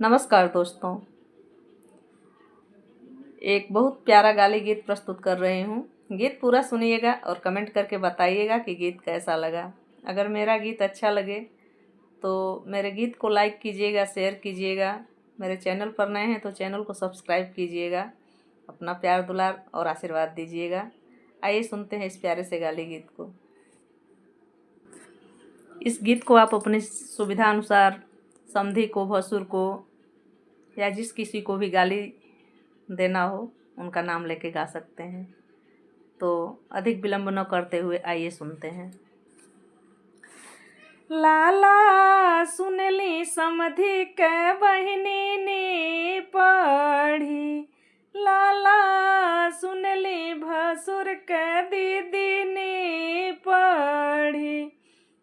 नमस्कार दोस्तों, एक बहुत प्यारा गाली गीत प्रस्तुत कर रही हूँ। गीत पूरा सुनिएगा और कमेंट करके बताइएगा कि गीत कैसा लगा। अगर मेरा गीत अच्छा लगे तो मेरे गीत को लाइक कीजिएगा, शेयर कीजिएगा। मेरे चैनल पर नए हैं तो चैनल को सब्सक्राइब कीजिएगा। अपना प्यार दुलार और आशीर्वाद दीजिएगा। आइए सुनते हैं इस प्यारे से गाली गीत को। इस गीत को आप अपनी सुविधा अनुसार समधी को, भसुर को या जिस किसी को भी गाली देना हो उनका नाम लेके गा सकते हैं। तो अधिक विलंब न करते हुए आइए सुनते हैं। लाला सुनली समधी के बहिनी ने पढ़ी, लाला सुनली भसुर के दीदी ने पढ़ी,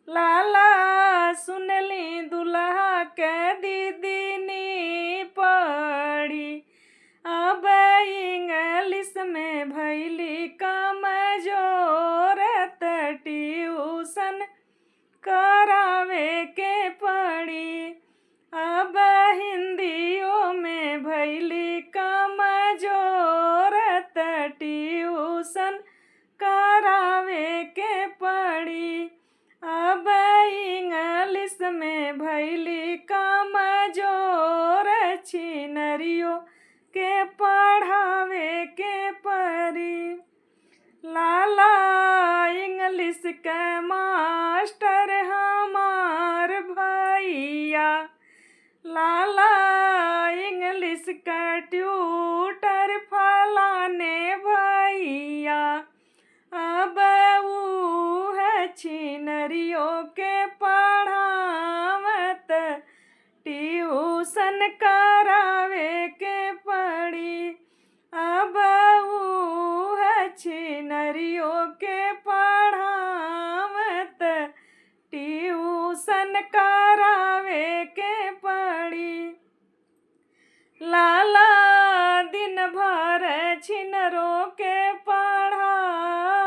लाला सुनली दुल्हा के दीदी ने पढ़ी। अब इंग्लिश में भैली कमजोर ट्यूशन करावे के पड़ी। अब हिंदियों में भैली कमजोर ट्यूशन करावे के पड़ी। अब इंग्लिश में भैली कमजोर छिनरियों के पढ़ावे के परी। लाला इंग्लिश के मास्टर हमार भैया, लाला इंग्लिश का ट्यूटर फलाने भैया। अब ऊ है छिनरियों के पढ़ावत ट्यूशन करावे के पड़ी। अब ऊ है छिनरियों के पढ़ावत ट्यूशन करावे के पड़ी। लाला दिन भर छिनरों के पढ़ावेल,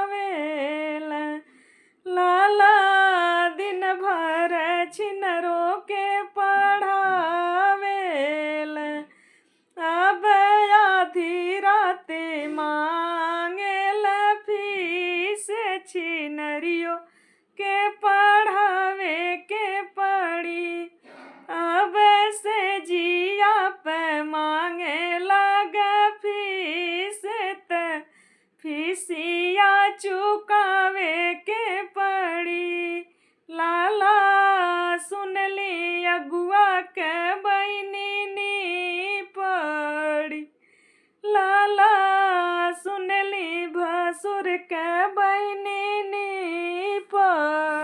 लाला दिन भर छिनरों के पढ़ावेल। अब आधी रात मांगेल फीस छिनरियों के पढ़ावे के पड़ी। अब से जिया पे मांगे लगा फीस त फीसिया चुकावे के पड़ी। लाला सुनली अगुआ के बहिनी नी पड़ी, लाला सुनली भसुर के बहिनी नी पड़ी।